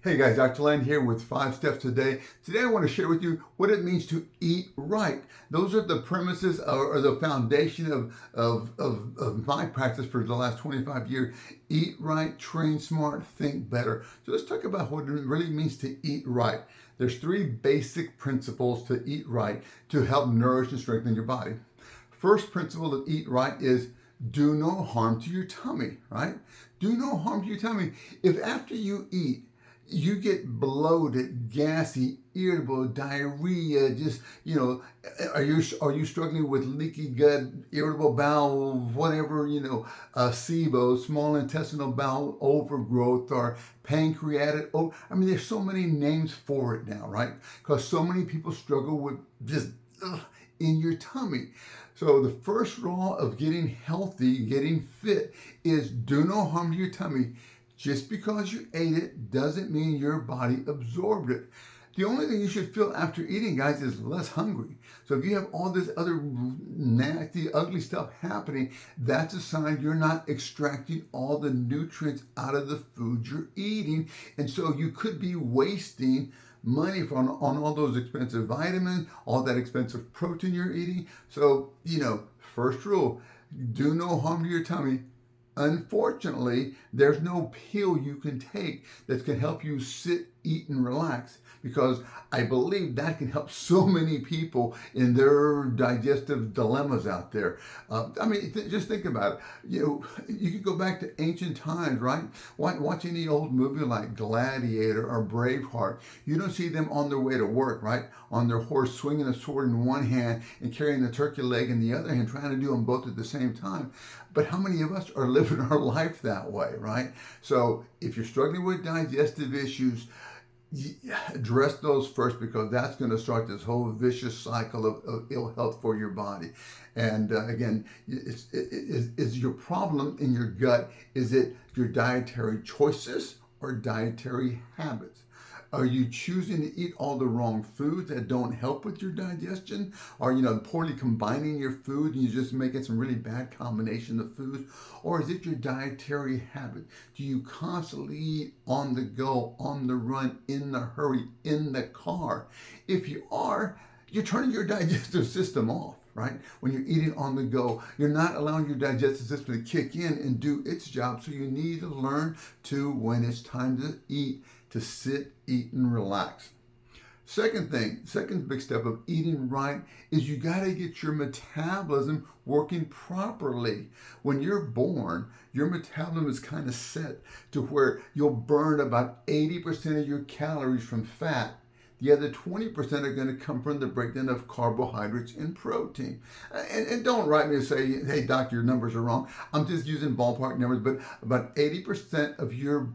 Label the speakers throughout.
Speaker 1: Hey guys, Dr. Len here with 5 steps a day. Today I want to share with you what it means to eat right. Those are the premises or the foundation of my practice for the last 25 years. Eat right, train smart, think better. So let's talk about what it really means to eat right. There's 3 basic principles to eat right to help nourish and strengthen your body. First principle of eat right is do no harm to your tummy, right? Do no harm to your tummy. If after you eat, you get bloated, gassy, irritable, diarrhea, just, are you struggling with leaky gut, irritable bowel, whatever, SIBO, small intestinal bowel overgrowth, or pancreatic, there's so many names for it now, right? Because so many people struggle with just in your tummy. So the first law of getting healthy, getting fit is do no harm to your tummy. Just because you ate it doesn't mean your body absorbed it. The only thing you should feel after eating, guys, is less hungry. So if you have all this other nasty, ugly stuff happening, that's a sign you're not extracting all the nutrients out of the food you're eating. And so you could be wasting money on all those expensive vitamins, all that expensive protein you're eating. So, first rule, do no harm to your tummy. Unfortunately, there's no pill you can take that can help you sit, eat, and relax, because I believe that can help so many people in their digestive dilemmas out there. Just think about it. You could go back to ancient times, right? Watch any old movie like Gladiator or Braveheart. You don't see them on their way to work, right? On their horse, swinging a sword in one hand and carrying the turkey leg in the other hand, trying to do them both at the same time. But how many of us are living our life that way, right? So if you're struggling with digestive issues, address those first, because that's going to start this whole vicious cycle of ill health for your body. And again, is your problem in your gut? Is it your dietary choices or dietary habits? Are you choosing to eat all the wrong foods that don't help with your digestion? Or, poorly combining your food and you're just making some really bad combination of foods? Or is it your dietary habit? Do you constantly eat on the go, on the run, in the hurry, in the car? If you are, you're turning your digestive system off, right? When you're eating on the go, you're not allowing your digestive system to kick in and do its job. So you need to learn to, when it's time to eat, to sit, eat, and relax. Second big step of eating right is you got to get your metabolism working properly. When you're born, your metabolism is kind of set to where you'll burn about 80% of your calories from fat. The other 20% are going to come from the breakdown of carbohydrates and protein. And don't write me and say, hey, doctor, your numbers are wrong. I'm just using ballpark numbers, but about 80% of your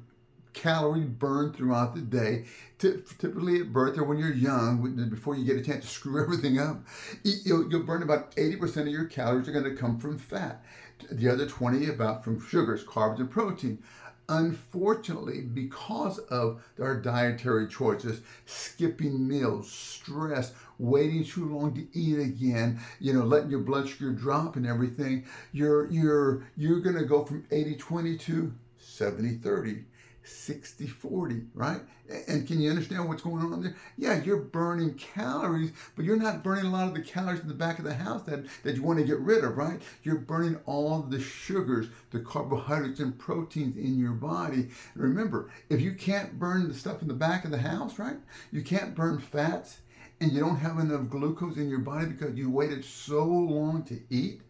Speaker 1: calorie burned throughout the day, typically at birth or when you're young, before you get a chance to screw everything up, you'll burn about 80% of your calories are going to come from fat. The other 20 about from sugars, carbs, and protein. Unfortunately, because of our dietary choices, skipping meals, stress, waiting too long to eat again, letting your blood sugar drop and everything, you're going to go from 80-20 to 70-30. 60-40, right? And can you understand what's going on there? Yeah, you're burning calories, but you're not burning a lot of the calories in the back of the house that you want to get rid of, right? You're burning all the sugars, the carbohydrates, and proteins in your body. And remember, if you can't burn the stuff in the back of the house, right? You can't burn fats, and you don't have enough glucose in your body because you waited so long to eat,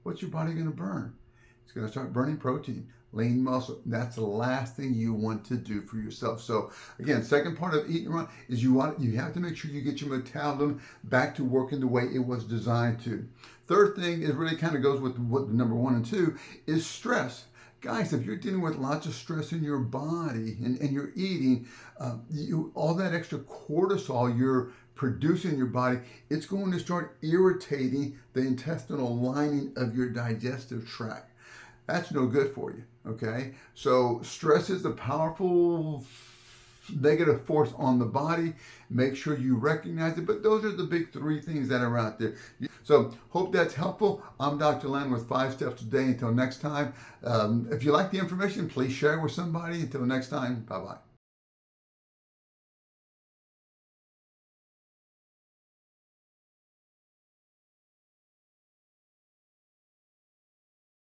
Speaker 1: what's your body going to burn? It's going to start burning protein, lean muscle. That's the last thing you want to do for yourself. So again, second part of eating right is you have to make sure you get your metabolism back to working the way it was designed to. Third thing is really kind of goes with what number 1 and 2 is stress. Guys, if you're dealing with lots of stress in your body and you're eating, all that extra cortisol you're producing in your body, it's going to start irritating the intestinal lining of your digestive tract. That's no good for you, okay? So stress is a powerful negative force on the body. Make sure you recognize it, but those are the big 3 things that are out there. So hope that's helpful. I'm Dr. Len with 5 Steps a Day. Until next time, if you like the information, please share it with somebody. Until next time, bye-bye.